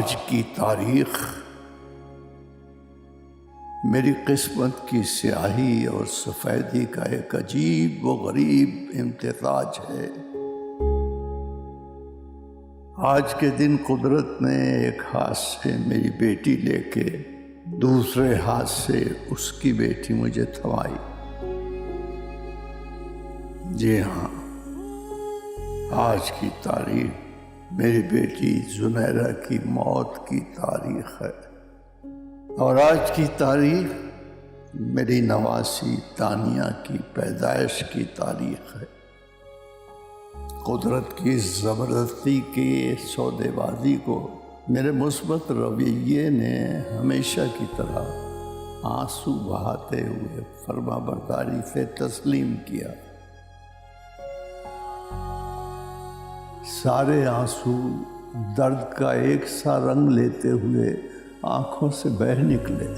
आज की तारीख मेरी किस्मत की स्याही और सफेदी का एक अजीब व गरीब इम्तिजाज है। आज के दिन कुदरत ने एक हाथ से मेरी बेटी लेके दूसरे हाथ से उसकी बेटी मुझे थमाई। जी हाँ, आज की तारीख मेरी बेटी जुनैरा की मौत की तारीख है और आज की तारीख मेरी नवासी तानिया की पैदाइश की तारीख है। कुदरत की ज़बरदस्ती की सौदेबाजी को मेरे मुस्बत रवैये ने हमेशा की तरह आंसू बहाते हुए फर्माबरदारी से तस्लीम किया। सारे आंसू दर्द का एक सा रंग लेते हुए आंखों से बह निकले।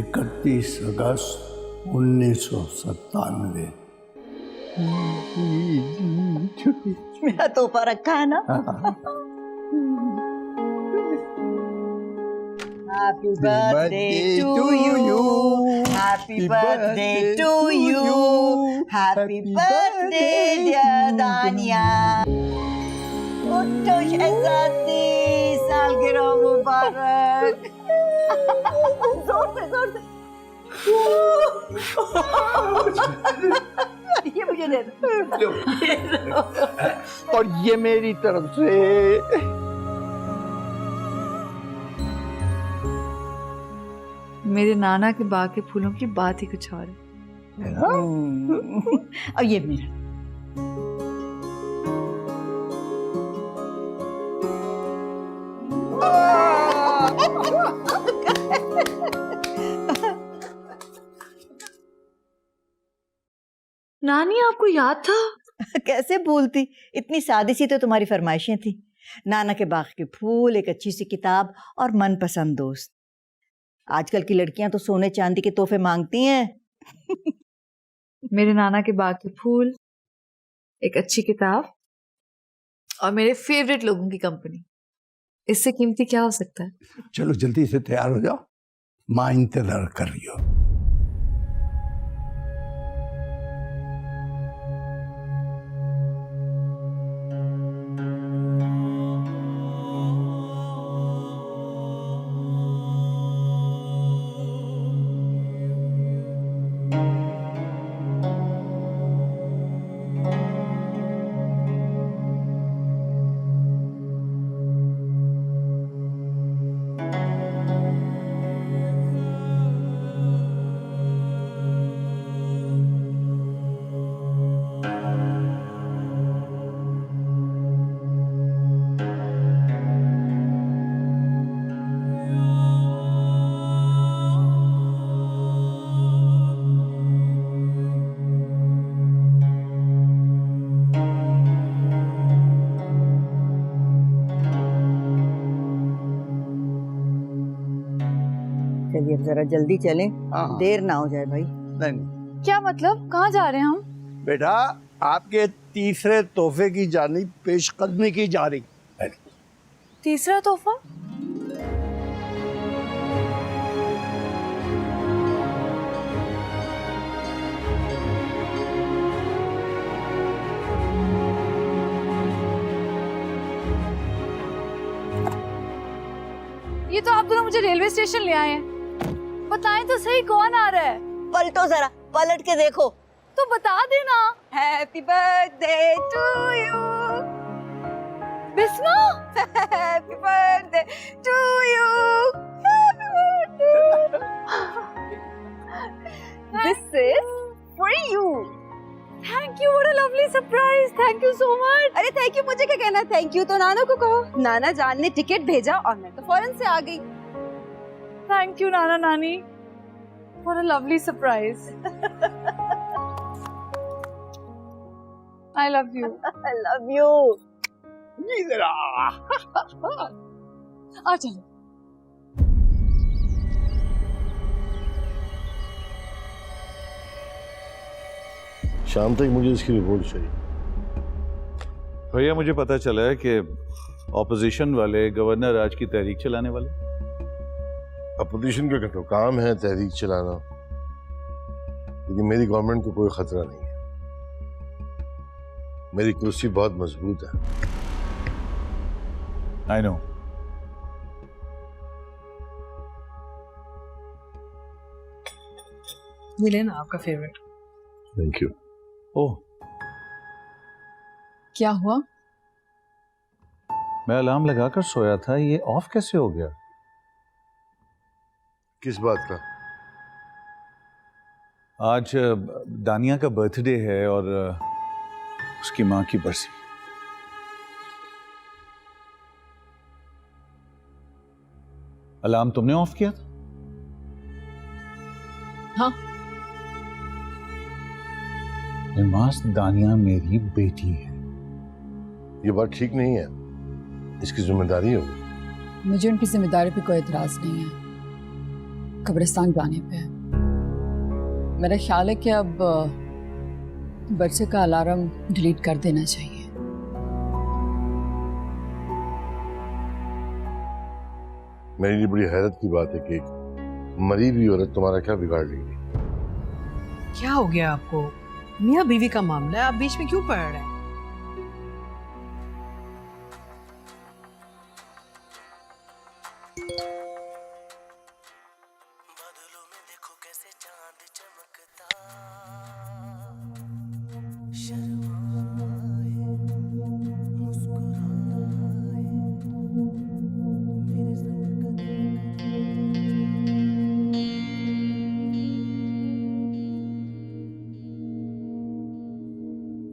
31 अगस्त 1997। मेरा तोहफा रखा है ना? Happy birthday to you. Happy birthday to you. Happy birthday dear दानिया। उठो शहजादी, सालगिरह मुबारक। जोर से ये मुझे दे दो। और ये मेरी तरफ से। मेरे नाना के बाग के फूलों की बात ही कुछ और है। और ये मेरा। नानी, आपको याद था? कैसे भूलती, इतनी सादी सी तो तुम्हारी फरमाइशें थी। नाना के बाग के फूल, एक अच्छी सी किताब और मनपसंद दोस्त। आजकल की लड़कियां तो सोने चांदी के तोहफे मांगती हैं। मेरे नाना के बाग के फूल, एक अच्छी किताब और मेरे फेवरेट लोगों की कंपनी। इससे कीमती क्या हो सकता है? चलो जल्दी से तैयार हो जाओ, माँ इंतजार कर रही हो। चलिए अब जरा जल्दी चलें, देर ना हो जाए भाई। नहीं क्या मतलब? कहाँ जा रहे हैं हम? बेटा, आपके तीसरे तोहफे की जानिब पेशकदमी की जा रही है। तीसरा तोहफा? ये तो आप दोनों मुझे रेलवे स्टेशन ले आए हैं। बताएं तो सही, कौन आ रहा है? पलटो जरा, पलट के देखो। तो बता देना। Happy birthday to you Bisma. Happy birthday to you. This is for you. Thank you, what a lovely surprise. Thank you so much. अरे थैंक यू मुझे क्या कहना, थैंक यू तो नाना को कहो। नाना जान ने टिकट भेजा और मैं तो फौरन से आ गई। Thank you, Nana Nani. What a lovely surprise. I love you. I love you. इधर आ। आ चलो। शाम तक मुझे इसकी रिपोर्ट चाहिए। भैया मुझे पता चला है कि ऑपोजिशन वाले गवर्नर आज की तहरीक चलाने वाले। अपोजिशन का तो काम है तहरीक चलाना, लेकिन मेरी गवर्नमेंट को कोई खतरा नहीं है। मेरी कुर्सी बहुत मजबूत है। I know. ये लेना आपका फेवरेट। Thank you. ओह, क्या हुआ? मैं अलार्म लगाकर सोया था, ये ऑफ कैसे हो गया? किस बात का? आज दानिया का बर्थडे है और उसकी माँ की बरसी। अलार्म तुमने ऑफ किया था? हाँ। निमास, दानिया मेरी बेटी है। ये बात ठीक नहीं है, इसकी जिम्मेदारी होगी। मुझे उनकी जिम्मेदारी पे कोई एतराज नहीं है, कब्रिस्तान जाने पे है। मेरा ख्याल है कि अब बच्चे का अलार्म डिलीट कर देना चाहिए। मेरे लिए बड़ी हैरत की बात है कि एक मरी हुई औरत तुम्हारा क्या बिगाड़ लेगी। क्या हो गया आपको? मियाँ बीवी का मामला है, आप बीच में क्यों पड़ रहे हैं?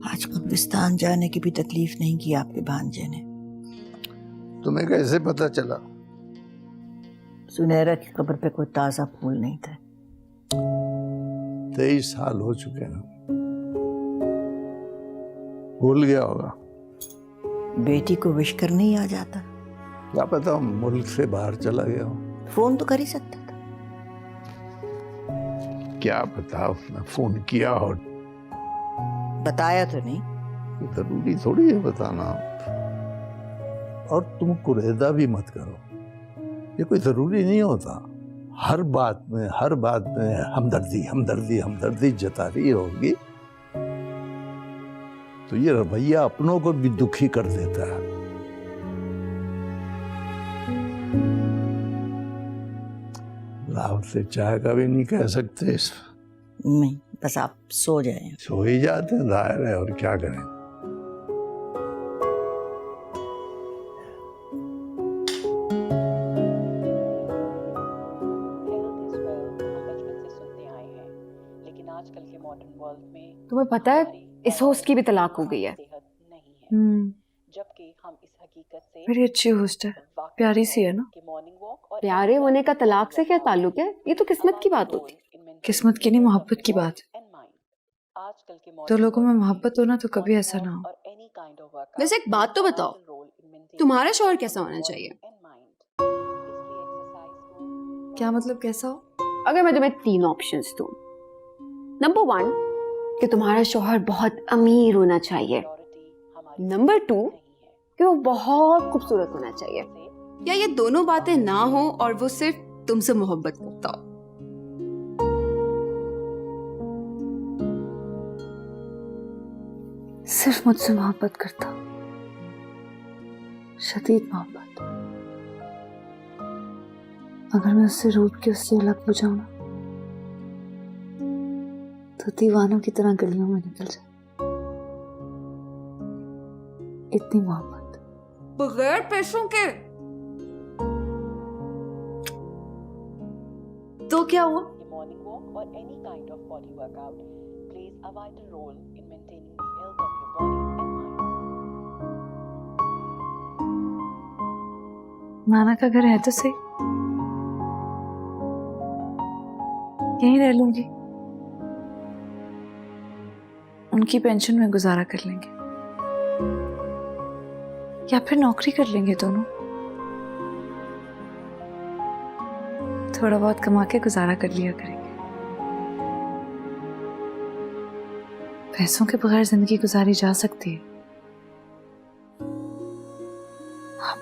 आज कब्रिस्तान जाने की भी तकलीफ नहीं की आपके भांजे ने। तुम्हें कैसे पता चला? सुनहरा की कब्र पे कोई ताजा फूल नहीं था। 23 साल हो चुके हैं, भूल गया होगा। बेटी को विश करने ही आ जाता। क्या पता मुल्क से बाहर चला गया हो। फोन तो कर ही सकता था। क्या पता उसने फोन किया हो। बताया तो नहीं। जरूरी थोड़ी है बताना। और तुम कुरेदा भी मत करो, ये कोई जरूरी नहीं होता। हर बात में हमदर्दी हमदर्दी हमदर्दी जता रही होगी तो ये रवैया अपनों को भी दुखी कर देता है। लाभ से चाय का भी नहीं कह सकते। नहीं, बस आप सो जाएं। सो ही जाते हैं, जाहिर है, और क्या करें। तुम्हें पता है इस होस्ट की भी तलाक हो गई है। जबकि हम इस हकीकत से बड़ी अच्छी होस्ट है, प्यारी सी है ना। प्यारे होने का तलाक से क्या ताल्लुक है? ये तो किस्मत की बात होती। किस्मत की नहीं, मोहब्बत की बात। दो लोगों में मोहब्बत हो ना तो कभी ऐसा ना हो। वैसे एक बात तो बताओ, तुम्हारा शौहर कैसा होना चाहिए? क्या मतलब कैसा हो? अगर मैं तुम्हें 3 ऑप्शंस दूं, नंबर 1 कि तुम्हारा शौहर बहुत अमीर होना चाहिए, नंबर 2 कि वो बहुत खूबसूरत होना चाहिए, या ये दोनों बातें ना हो और वो सिर्फ तुमसे मोहब्बत करता हो। सिर्फ मुझसे मोहब्बत करता, शदीद मोहब्बत। अगर मैं उससे रूठ के उससे अलग हो जाऊं ना तो दीवानों की तरह गलियों में निकल जाए। इतनी मोहब्बत। बगैर पैसों के। तो क्या हुआ? morning walk or any kind of body workout plays a vital role in maintaining the health of your body and mind. नाना का घर है तो सही, यहीं रह लूंगी, उनकी पेंशन में गुजारा कर लेंगे, या फिर नौकरी कर लेंगे दोनों। थोड़ा बहुत कमा के गुजारा कर लिया करेंगे। पैसों के बगैर जिंदगी गुजारी जा सकती है,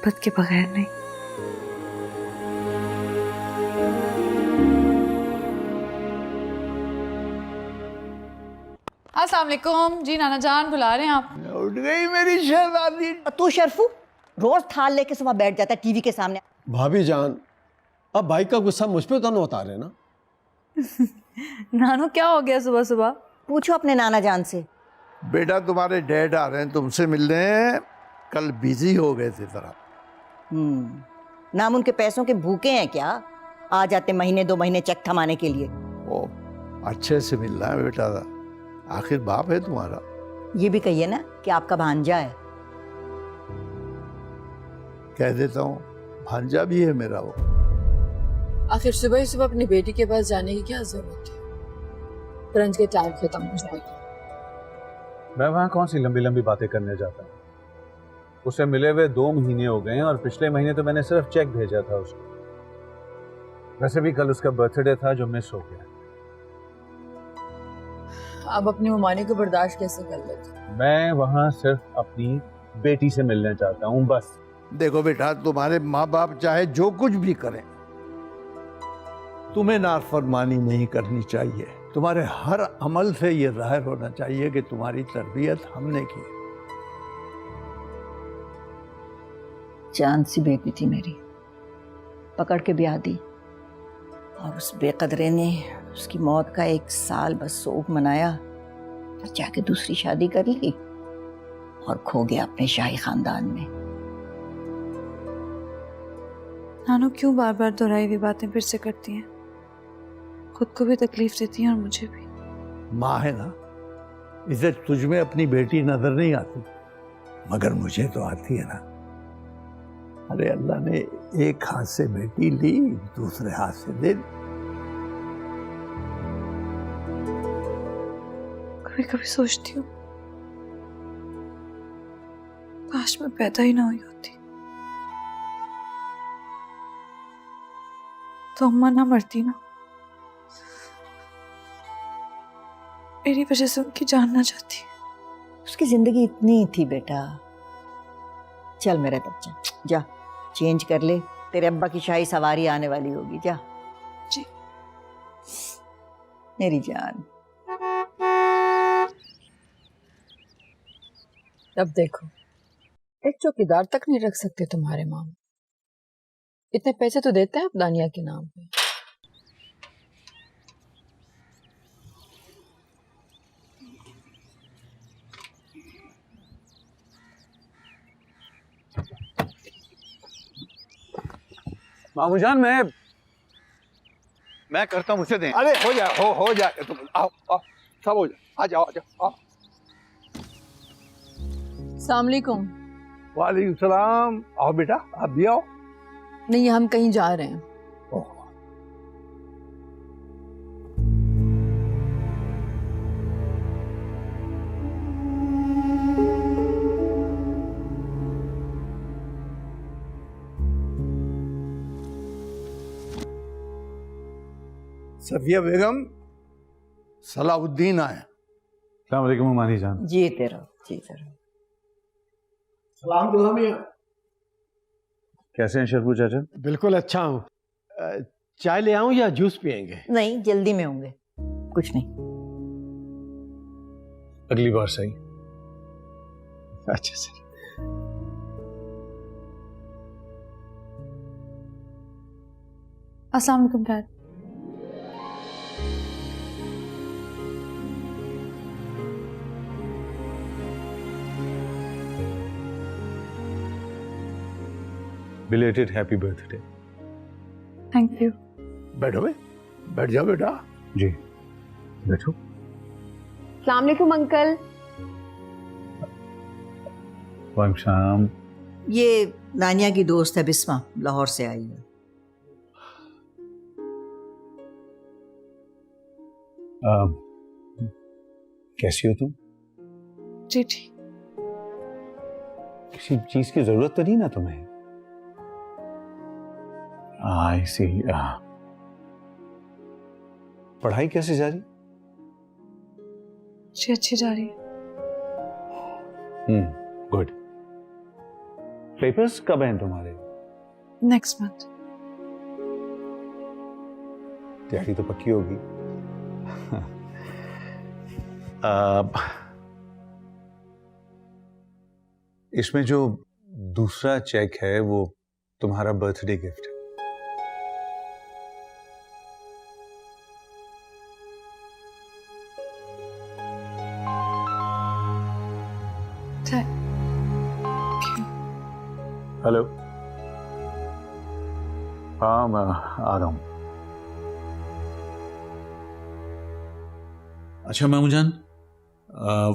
मोहब्बत के बगैर नहीं। अस्सलाम वालेकुम जी, नाना जान बुला रहे हैं आप। उठ गई मेरी शहजादी। और तू शर्फू रोज थाल लेके सुबह बैठ जाता है टीवी के सामने। भाभी जान, अब भाई का गुस्सा मुझ पे तो न उतारे ना। नानू क्या हो गया सुबह सुबह? पूछो अपने नाना जान से। बेटा तुम्हारे डैड आ रहे हैं तुमसे मिलने, कल बिजी हो गए थे जरा। नाम उनके पैसों के भूखे हैं क्या? आ जाते महीने 2 महीने चेक थमाने के लिए। ओ, अच्छे से मिलना है बेटा, आखिर बाप है तुम्हारा। ये भी कहिए ना कि आपका भांजा है। कह देता हूँ, भांजा भी है मेरा वो। आखिर सुबह ही सुबह अपनी बेटी के पास जाने की क्या जरूरत है? तुरंत के टाइम खत्म हो जाएगा। मैं वहाँ कौन सी लंबी लंबी बातें करने जाता हूँ। उसे मिले हुए 2 महीने हो गए हैं और पिछले महीने तो मैंने सिर्फ चेक भेजा था उसको। वैसे भी कल उसका बर्थडे था जो मिस हो गया। आप अपनी ममानी को बर्दाश्त कैसे कर लेते? मैं वहाँ सिर्फ अपनी बेटी से मिलने चाहता हूँ बस। देखो बेटा, तुम्हारे माँ बाप चाहे जो कुछ भी करें, तुम्हें नाफरमानी नहीं करनी चाहिए। तुम्हारे हर अमल से ये जाहिर होना चाहिए कि तुम्हारी तरबियत हमने की। जान सी बेटी थी मेरी, पकड़ के ब्याह दी और उस बेकदरे ने उसकी मौत का 1 साल बस शोक मनाया, फिर जाके दूसरी शादी कर ली और खो गया अपने शाही खानदान में। नानू क्यों बार बार दोहराई हुई बातें फिर से करती हैं? खुद को भी तकलीफ देती हैं और मुझे भी। माँ है ना, इसे तुझ में अपनी बेटी नजर नहीं आती, मगर मुझे तो आती है ना। अरे अल्लाह ने एक हाथ से बेटी ली, दूसरे हाथ से दे दी। कभी कभी सोचती हूँ काश मैं पैदा ही ना हुई होती तो अम्मा ना मरती ना, मेरी वजह से उनकी जान ना जाती। उसकी जिंदगी इतनी ही थी बेटा। चल मेरा बच्चा, जा चेंज कर ले, तेरे अब्बा की शाही सवारी आने वाली होगी। जा जी मेरी जान। अब देखो, एक चौकीदार तक नहीं रख सकते तुम्हारे माम। इतने पैसे तो देते हैं आप दानिया के नाम पे। मामू जान, मैं करता हूँ, मुझसे दें। अरे हो जाए तुम आओ सब हो जाए। आ जाओ आओ। अस्सलाम वालेकुम। वालेकुम सलाम। आओ बेटा, आप भी आओ। नहीं, हम कहीं जा रहे हैं। सफिया बेगम, सलाउद्दीन आए। अस्सलाम वालेकुम मानी जान। जीते रहो जीते रहो। सलाम गुलामिया। कैसे हैं शरफू चाचा? बिल्कुल अच्छा हूँ। चाय ले आऊं या जूस पियेंगे? नहीं, जल्दी में होंगे, कुछ नहीं। अगली बार सही। अच्छा सर। अस्सलाम वालेकुम dad. Belated happy birthday. Thank you. बैठो बैठ जाओ बेटा। जी बैठो। अस्सलाम वालेकुम अंकल। वालेकुम सलाम। ये नानिया की दोस्त है बिस्मा, लाहौर से आई है। कैसी हो तुम? जी ठीक। किसी चीज की जरूरत तो नहीं ना तुम्हें? आई सी। पढ़ाई कैसे जा रही? जी अच्छी जा रही है। गुड। पेपर्स कब हैं तुम्हारे? Next month. तैयारी तो पक्की होगी। इसमें जो दूसरा चेक है वो तुम्हारा बर्थडे गिफ्ट है। हेलो, हाँ मैं आ रहा हूं। अच्छा मामू जान,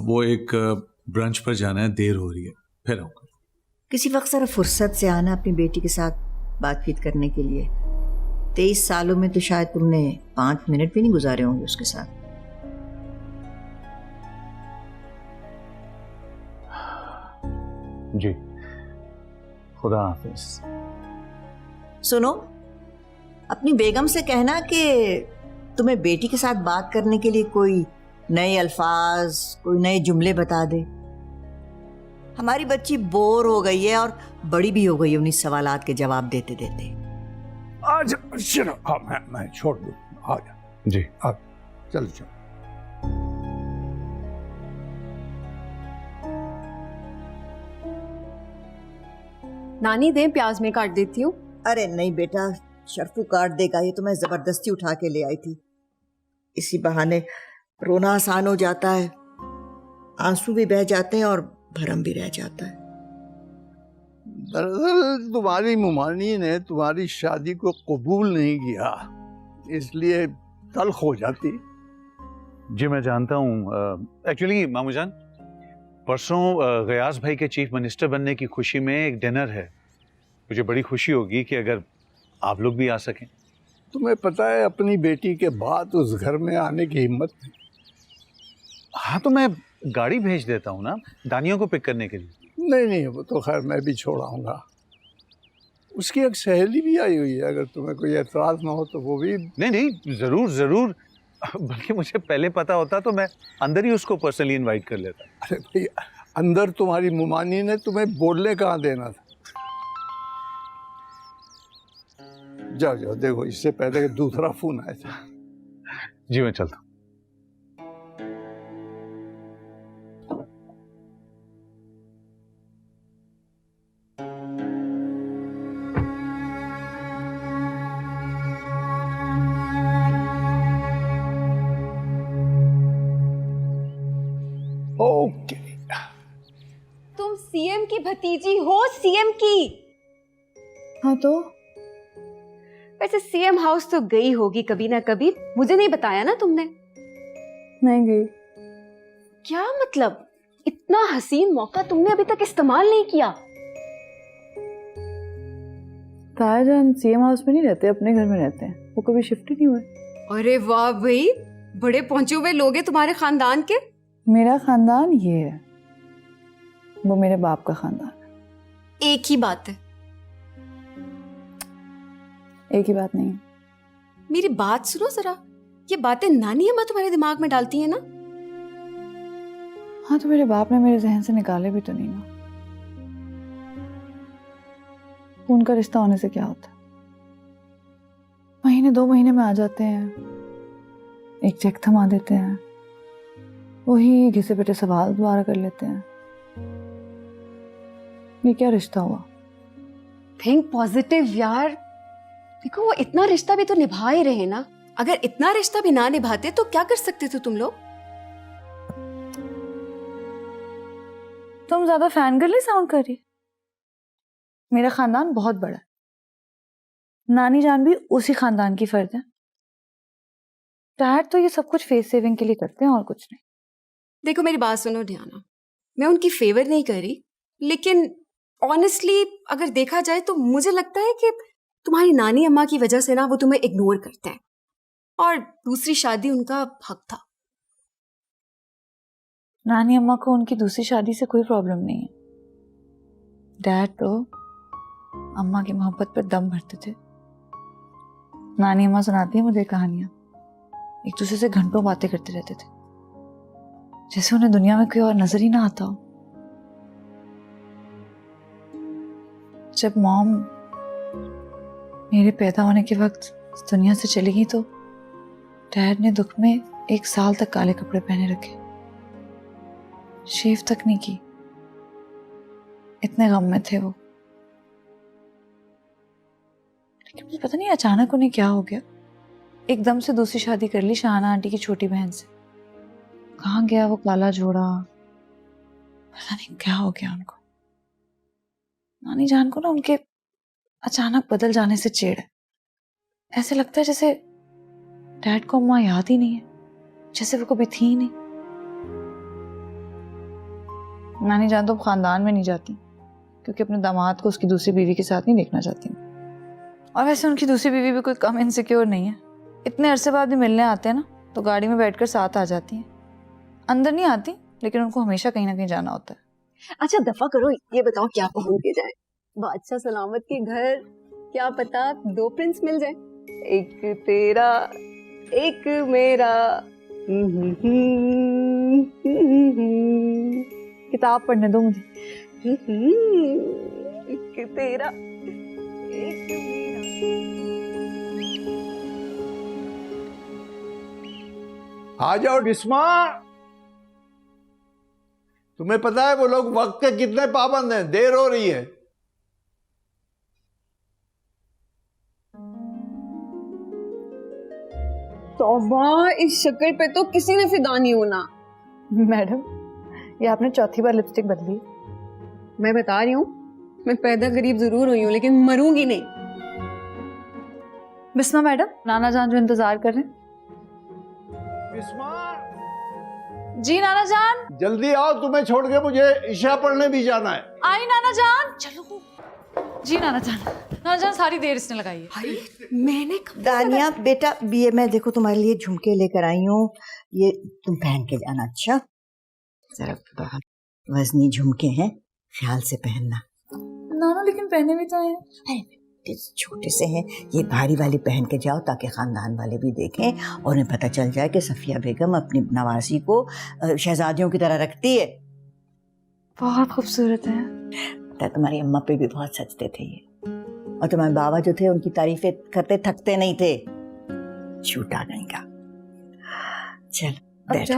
वो एक ब्रंच पर जाना है, देर हो रही है, फिर आऊंगा। किसी वक्त जरा फुर्सत से आना अपनी बेटी के साथ बातचीत करने के लिए। 23 सालों में तो शायद तुमने 5 मिनट भी नहीं गुजारे होंगे उसके साथ। जी, खुदा हाफिज। सुनो, अपनी बेगम से कहना कि तुम्हें बेटी के साथ बात करने के लिए कोई नए अल्फाज, कोई नए जुमले बता दे। हमारी बच्ची बोर हो गई है और बड़ी भी हो गई है उन्हीं सवालात के जवाब देते देते। आज चलो, हाँ मैं छोड़ दूँ, आ जा। जी आ, चल चल। नानी दे, प्याज में काट देती हूँ। अरे नहीं बेटा, शर्फू काट देगा, ये तो मैं जबरदस्ती उठा के ले आई थी। इसी बहाने रोना आसान हो जाता है, आंसू भी बह जाते हैं और भरम भी रह जाता है। दरअसल तुम्हारी मुमानी ने तुम्हारी शादी को कबूल नहीं किया, इसलिए तल्ख हो जाती। जी मैं जानता हूँ। एक्चुअली मामू जान, परसों गयास भाई के चीफ मिनिस्टर बनने की खुशी में एक डिनर है। मुझे बड़ी खुशी होगी कि अगर आप लोग भी आ सकें। तुम्हें पता है अपनी बेटी के बाद उस घर में आने की हिम्मत नहीं। हाँ तो मैं गाड़ी भेज देता हूँ ना दानियों को पिक करने के लिए। नहीं, वो तो खैर मैं भी छोड़ाऊंगा। उसकी एक सहेली भी आई हुई है, अगर तुम्हें कोई एतराज ना हो तो वो भी। नहीं, जरूर। बल्कि मुझे पहले पता होता तो मैं अंदर ही उसको पर्सनली इनवाइट कर लेता। अरे भाई, अंदर तुम्हारी मुमानी ने तुम्हें बोलने कहाँ देना था। जाओ, देखो इससे पहले कि दूसरा फोन आया था। जी मैं चलता हूँ। ओके, तुम सीएम की भतीजी हो, सीएम की। हाँ तो वैसे सीएम हाउस तो गई होगी कभी ना कभी, मुझे नहीं बताया ना तुमने। नहीं गई। क्या मतलब? इतना हसीन मौका तुमने अभी तक इस्तेमाल नहीं किया। ताया जान सीएम हाउस में नहीं रहते, अपने घर में रहते हैं, वो कभी शिफ्ट ही नहीं हुए। अरे वाह भाई, बड़े पहुंचे हुए लोग हैं तुम्हारे खानदान के। मेरा खानदान ये है, वो मेरे बाप का खानदान है। एक ही बात है। एक ही बात नहीं है। मेरी बात सुनो जरा, ये बातें नानी अम्मा तुम्हारे दिमाग में डालती है ना। हाँ तो मेरे बाप ने मेरे जहन से निकाले भी तो नहीं ना। उनका रिश्ता होने से क्या होता है, महीने 2 महीने में आ जाते हैं, एक चेक थमा देते हैं, वही घिसे पिटे सवाल दोबारा कर लेते हैं। ये क्या रिश्ता हुआ? थिंक पॉजिटिव यार। देखो वो इतना रिश्ता भी तो निभा ही रहे ना। अगर इतना रिश्ता भी ना निभाते तो क्या कर सकते थे तुम लोग? तुम ज्यादा फैन गर्ल साउंड कर रही। मेरा खानदान बहुत बड़ा है, नानी जान भी उसी खानदान की फर्द है। डैड तो ये सब कुछ फेस सेविंग के लिए करते हैं और कुछ नहीं। देखो मेरी बात सुनो ध्याना, मैं उनकी फेवर नहीं कर रही, लेकिन ऑनेस्टली अगर देखा जाए तो मुझे लगता है कि तुम्हारी नानी अम्मा की वजह से ना वो तुम्हें इग्नोर करते हैं, और दूसरी शादी उनका हक था। नानी अम्मा को उनकी दूसरी शादी से कोई प्रॉब्लम नहीं है। डैड तो अम्मा की मोहब्बत पर दम भरते थे। नानी अम्मा सुनाती है मुझे कहानियां, एक दूसरे से घंटों बातें करते रहते थे, जैसे उन्हें दुनिया में कोई और नजर ही ना आता हो। जब मॉम मेरे पैदा होने के वक्त इस दुनिया से चली गई तो डैड ने दुख में 1 साल तक काले कपड़े पहने रखे, शेव तक नहीं की, इतने गम में थे वो। लेकिन मुझे पता नहीं अचानक उन्हें क्या हो गया, एकदम से दूसरी शादी कर ली शाहाना आंटी की छोटी बहन से। कहाँ गया वो काला जोड़ा, पता नहीं क्या हो गया उनको। नानी जान को ना उनके अचानक बदल जाने से चिढ़ है। ऐसे लगता है जैसे डैड को अम्मा याद ही नहीं है, जैसे वो कभी थी ही नहीं। नानी जान तो खानदान में नहीं जाती क्योंकि अपने दामाद को उसकी दूसरी बीवी के साथ नहीं देखना चाहती। और वैसे उनकी दूसरी बीवी भी कोई कम इनसिक्योर नहीं है। इतने अरसे बाद भी मिलने आते हैं ना तो गाड़ी में बैठकर साथ आ जाती हैं, अंदर नहीं आती, लेकिन उनको हमेशा कहीं ना कहीं जाना होता है। अच्छा दफा करो, ये बताओ क्या पहन के जाए? बादशाह सलामत के घर क्या पता 2 प्रिंस मिल जाए, एक तेरा एक मेरा। किताब पढ़ने दो मुझे। एक तेरा एक मेरा। आ जाओ डिस्मा। तुम्हें पता है वो लोग वक्त के कितने पाबंद हैं, देर हो रही है। तौबा, इस शक्ल पे तो किसी ने फिदा नहीं होना। मैडम, ये आपने चौथी बार लिपस्टिक बदली। मैं बता रही हूँ, मैं पैदा गरीब जरूर हुई हूँ लेकिन मरूंगी नहीं। बिस्मा मैडम, नाना जान जो इंतजार कर रहे हैं। बिस्मा, जी नाना जान। जल्दी आओ, तुम्हें छोड़ के मुझे इशा पढ़ने भी जाना है। आई नाना जान। चलो। जी नाना जान। नाना जान सारी देर इसने लगाई है। मैंने दानिया बेटा, ये मैं देखो तुम्हारे लिए झुमके लेकर आई हूँ, ये तुम पहन के जाना। अच्छा, जरा बहुत वजनी झुमके हैं, ख्याल से पहनना। नाना लेकिन पहने भी तो हैं। अरे छोटे से हैं, ये भारी वाली पहन के जाओ ताकि खानदान वाले भी देखें और उन्हें पता चल जाए कि सफिया बेगम अपनी नवासी को शहजादियों की तरह रखती है। बहुत खूबसूरत है। पता है, तुम्हारी अम्मा पे भी बहुत सजते थे ये, और तुम्हारे बाबा जो थे उनकी तारीफें करते थकते नहीं थे। झूठा नहीं का। चल बैठ,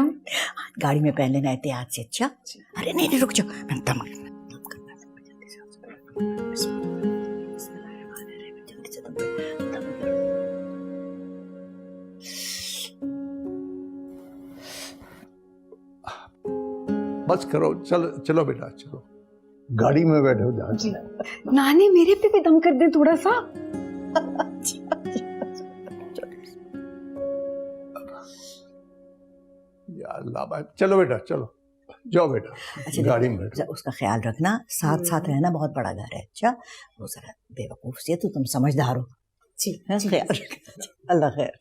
गाड़ी में पहन लेना एहतियात से। अच्छा, अरे नहीं नहीं रुक जाओ, मैं दम करना। बस करो, चलो चलो बेटा चलो, गाड़ी में बैठो जा। नानी मेरे पे भी दम कर दे थोड़ा सा। या अल्लाह भाई, चलो बेटा चलो, जाओ बेटा। अच्छा, गाड़ी में बैठो। उसका ख्याल रखना, साथ साथ रहना, बहुत बड़ा घर है। अच्छा, वो जरा बेवकूफ सी है तो तुम समझदार हो। जी, ख्याल रखना। अल्लाह खैर।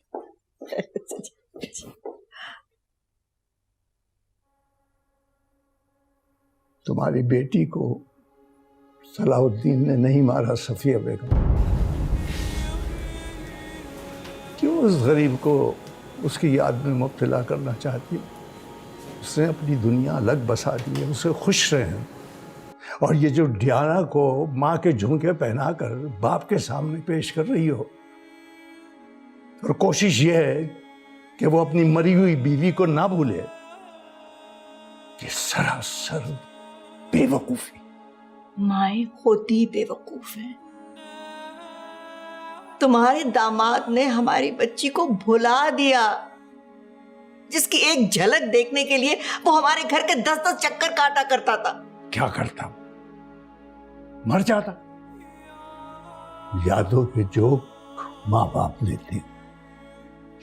तुम्हारी बेटी को सलाहुद्दीन ने नहीं मारा सफिया बेगम। क्यों उस गरीब को उसकी याद में मुब्तला करना चाहती है? उसने अपनी दुनिया अलग बसा दी है, उसे खुश रहें। और ये जो डियाना को माँ के झुमके पहनाकर बाप के सामने पेश कर रही हो, और कोशिश ये है कि वो अपनी मरी हुई बीवी को ना भूले, ये सरासर बेवकूफी। माए होती बेवकूफ है। तुम्हारे दामाद ने हमारी बच्ची को भुला दिया, जिसकी एक झलक देखने के लिए वो हमारे घर के 10-10 चक्कर काटा करता था। क्या करता? मर जाता। यादों के जोक माँ बाप लेते,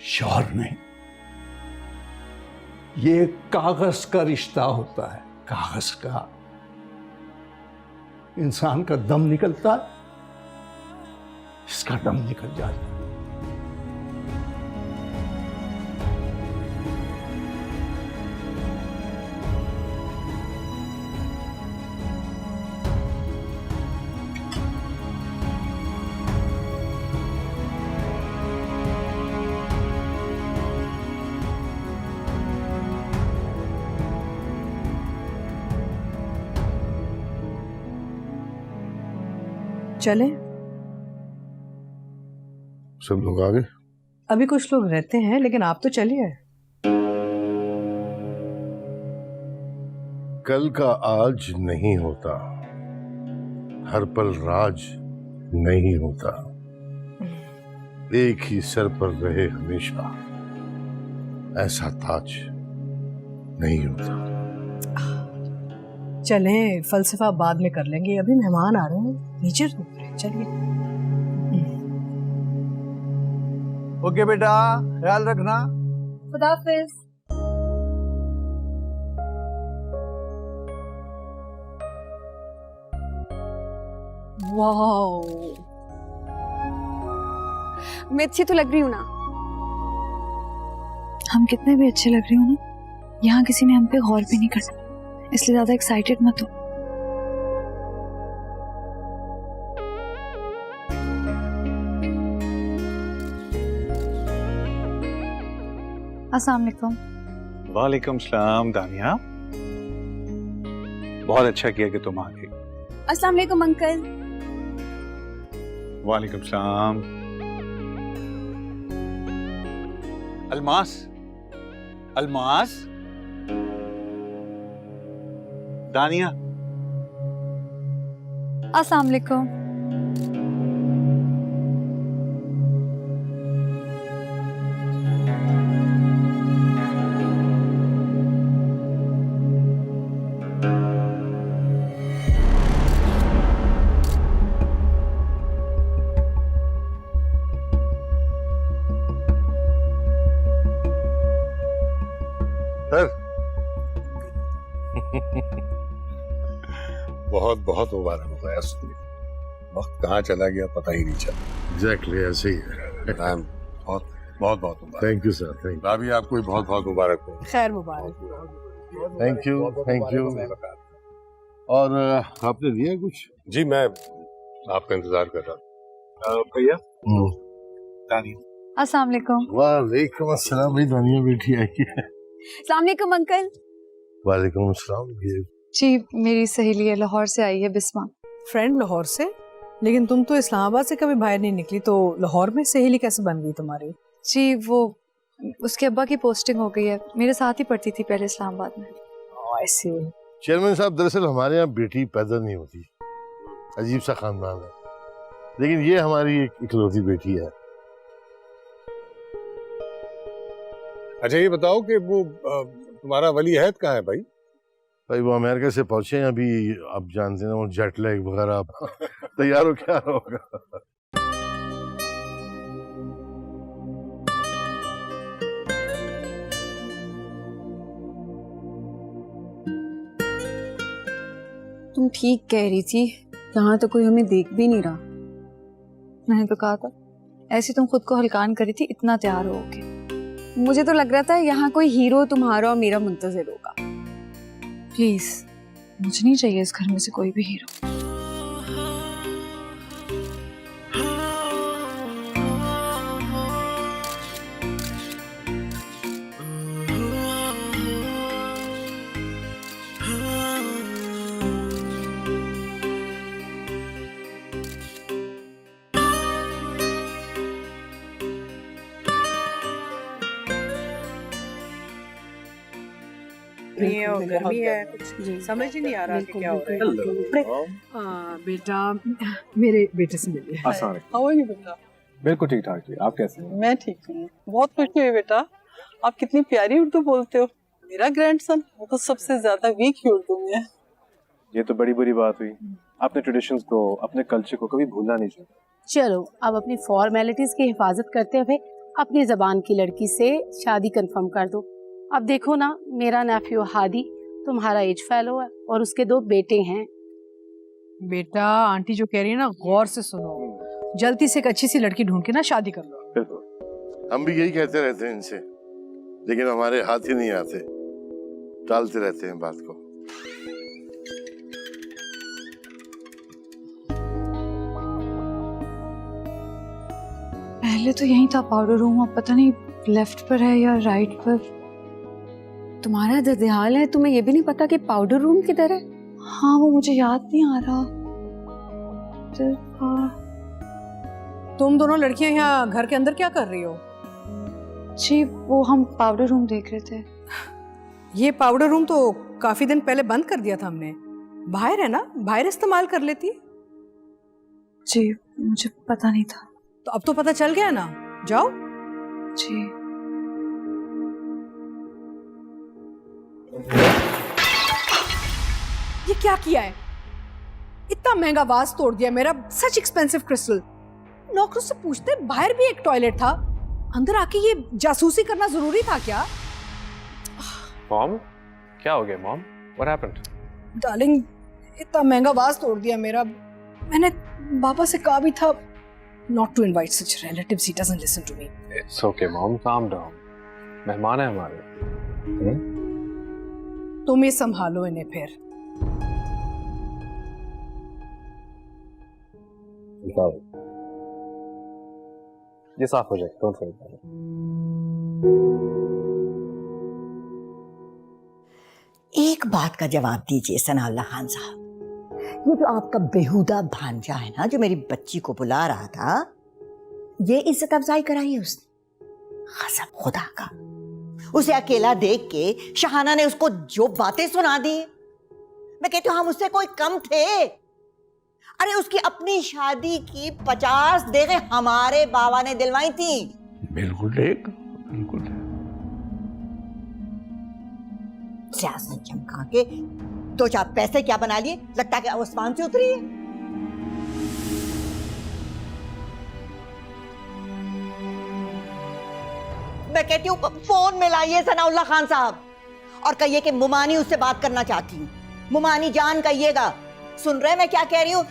शौहर नहीं। ये कागज का रिश्ता होता है, कागज का। इंसान का दम निकलता है, इसका दम निकल जाता है। चले? सब लोग आ गए? अभी कुछ लोग रहते हैं, लेकिन आप तो चलिए। कल का आज नहीं होता, हर पल राज नहीं होता, एक ही सर पर रहे हमेशा, ऐसा ताज नहीं होता। चलें, फलसफा बाद में कर लेंगे, अभी मेहमान आ रहे हैं, नीचे रुक रहे हैं, चलिए। ओके बेटा, ख्याल रखना। खुदा हाफिज। वाओ, मैं अच्छी तो लग रही हूँ ना? हम कितने भी अच्छे लग रहे हो ना, यहाँ किसी ने हम पे गौर भी नहीं करना, इसलिए ज्यादा एक्साइटेड मत हो। अस्सलाम वालेकुम। वालेकुम सलाम दानिया, बहुत अच्छा किया कि तुम आ गई। अस्सलाम वालेकुम अंकल। वालेकुम सलाम। अलमास, अलमास, दानिया। अस्सलाम वालेकुम। सर बहुत बहुत मुबारक हो गया। वक्त कहाँ चला गया पता ही नहीं चला। एग्जैक्टली ऐसे ही है। बहुत बहुत बहुत मुबारक। Thank you sir, thank you. भाभी आपको भी बहुत बहुत मुबारक हो। खैर मुबारक। Thank you, thank you. और आपने दिया कुछ? जी मैं आपका इंतजार कर रहा था। भैया दानिया। अस्सलाम वालेकुम। वालेकुम अस्सलाम। भाई दानिया बेटी आई है। अस्सलाम वालेकुम अंकल। वालेकुम अस्सलाम। ये जी मेरी सहेली है, लाहौर से आई है, बिस्मा। फ्रेंड लाहौर से? लेकिन तुम तो इस्लामाबाद से कभी बाहर नहीं निकली, तो लाहौर में सहेली कैसे बन गई तुम्हारी? जी वो उसके अब्बा की पोस्टिंग हो गई है, मेरे साथ ही पढ़ती थी पहले इस्लामाबाद में। ऐसे चेयरमैन साहब, दरअसल हमारे यहाँ बेटी पैदा नहीं होती, अजीब सा खानदान है, लेकिन ये हमारी एक इकलौती बेटी है। अच्छा ये बताओ कि वो तुम्हारा वली अहद कहाँ है भाई? भाई वो अमेरिका से पहुंचे हैं अभी, आप जानते हैं वो जेट लैग वगैरह। तैयार हो क्या होगा? तुम ठीक कह रही थी, यहाँ तो कोई हमें देख भी नहीं रहा। मैंने तो कहा था, ऐसे तुम खुद को हल्कान करी थी, इतना तैयार होगे। मुझे तो लग रहा था यहाँ कोई हीरो तुम्हारा और मेरा मुंतजिर होगा। प्लीज, मुझे नहीं चाहिए इस घर में से कोई भी हीरो। गर्मी है, कुछ समझ ही नहीं आ रहा कि क्या हो रहा है। बेटा मेरे बेटे से मिलिए। हाउ आर यू बेटा? बिल्कुल ठीक ठाक जी, आप कैसे हैं? मैं ठीक हूँ, बहुत खुशी हुई बेटा, आप कितनी प्यारी उर्दू बोलते हो। मेरा ग्रैंडसन वो तो सबसे ज्यादा वीक ही उर्दू में है। ये तो बड़ी बुरी बात हुई, अपने ट्रेडिशंस को, अपने कल्चर को कभी भूलना नहीं चाहिए। चलो अब अपनी फॉर्मेलिटीज की हिफाजत करते हुए अपनी जबान की लड़की से शादी कंफर्म कर दो। अब देखो ना, मेरा नेफ्यू हादी तुम्हारा एज फेलो है और उसके 2 बेटे हैं। बेटा आंटी जो कह रही है ना, गौर से सुनो, जल्दी से एक अच्छी सी लड़की ढूंढ के ना शादी कर लो। बिल्कुल, हम भी यही कहते रहते हैं इनसे, लेकिन हमारे हाथ ही नहीं आते, टालते रहते हैं बात को। पहले तो यही था पाउडर रूम, अब पता नहीं लेफ्ट पर है या राइट पर। तुम्हारा दर्द-ए-हाल है, तुम्हें ये भी नहीं पता कि पाउडर रूम किधर है? हाँ वो मुझे याद नहीं आ रहा। तुम दोनों लड़कियां यहाँ घर के अंदर क्या कर रही हो? जी वो हम पाउडर रूम देख रहे थे। ये पाउडर रूम तो काफी दिन पहले बंद कर दिया था हमने। बाहर है ना, बाहर इस्तेमाल कर लेती। जी मुझे पता नहीं था। तो अब तो पता चल गया ना, जाओ। जी ये क्या किया है? इतना महंगा वाज तोड़ दिया मेरा, सच एक्सपेंसिव क्रिस्टल। नौकरों से पूछते बाहर भी एक टॉयलेट था, अंदर आके ये जासूसी करना जरूरी था क्या? मॉम क्या हो गया मॉम? What happened? डार्लिंग इतना महंगा वाज तोड़ दिया मेरा। मैंने बाबा से कहा भी था not to invite such relatives. He doesn't listen to me. It's okay mom, calm down. मेहमान है हमारे। तुम ही संभालो इन्हें फिर। ये साफ हो जाए, डोंट वरी। एक बात का जवाब दीजिए सनाउल्लाह खान साहब, ये जो आपका बेहुदा भांजा है ना, जो मेरी बच्ची को बुला रहा था, ये इज्जत अफजाई कराई है उसने? गजब खुदा का। उसे अकेला देख के शहाना ने उसको जो बातें सुना दी। मैं कहती हूँ हम उससे कोई कम थे? अरे उसकी अपनी शादी की 50 देगे हमारे बाबा ने दिलवाई थी। बिल्कुल ठीक, बिल्कुल ठीक। सियासत चमका के तो चार पैसे क्या बना लिए, लगता कि आसमान से उतरी है। मैं कहती हूँ फोन मिलाइए सनाउल्लाह खान साहब और कहिए कि मुमानी उससे बात करना चाहती हूँ। मुमानी जान कहिएगा। सुन रहे मैं क्या कह रही हूँ?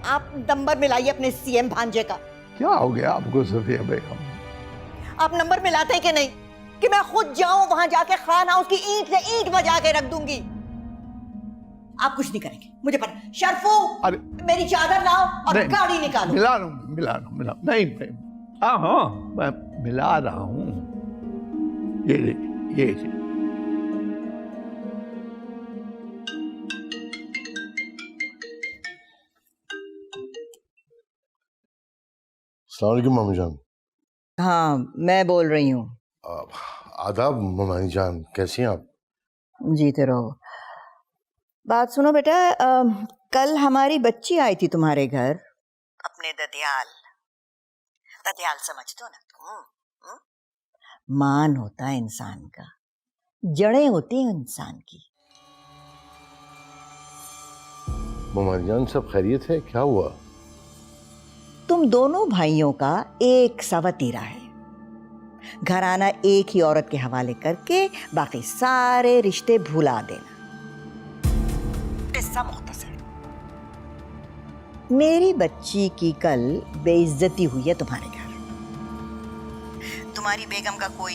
आप नंबर मिलाइए अपने सीएम भांजे का। क्या हो गया आपको सफिया बेगम? आप नंबर मिलाते हैं कि नहीं कि मैं खुद जाऊं वहां जाके खान हाउस की ईंट से ईंट बजा के रख दूंगी? आप कुछ नहीं करेंगे मुझे पता। शर्फू, अरे मेरी चादर लाओ और गाड़ी निकालो। मिला रहा नहीं, हाँ मैं मिला रहा हूँ। ये अस्सलाम वालेकुम मामी जान। हाँ मैं बोल रही हूँ। आदाब मामी जान, कैसी हैं आप? जीते रहो। बात सुनो बेटा, कल हमारी बच्ची आई थी तुम्हारे घर, अपने ददियाल समझ दो ना तुम। मान होता है इंसान का, जड़ें होती हैं इंसान की। मामी जान सब खैरियत है? क्या हुआ? तुम दोनों भाइयों का एक सा वतीरा है, घराना एक ही औरत के हवाले करके बाकी सारे रिश्ते भुला देना। किस्सा मुख्तसर। मेरी बच्ची की कल बेइज्जती हुई है तुम्हारे घर। तुम्हारी बेगम का कोई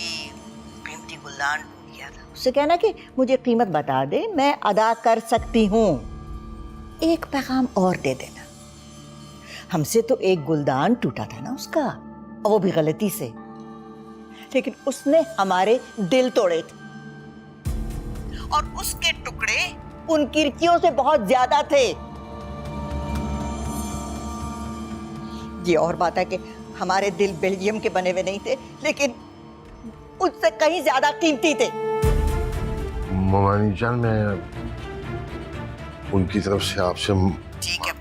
कीमती गुलदान टूट गया था, उससे कहना कि मुझे कीमत बता दे, मैं अदा कर सकती हूँ। एक पैगाम और दे देना, हमसे तो एक गुलदान टूटा था ना उसका, और वो भी गलती से, लेकिन उसने हमारे दिल तोड़े थे और उसके टुकड़े उन किरकियों से बहुत ज्यादा थे। ये और बात है कि हमारे दिल बेल्जियम के बने हुए नहीं थे, लेकिन उससे कहीं ज्यादा कीमती थे। मामी जान मैं उनकी तरफ से आपसे ठीक है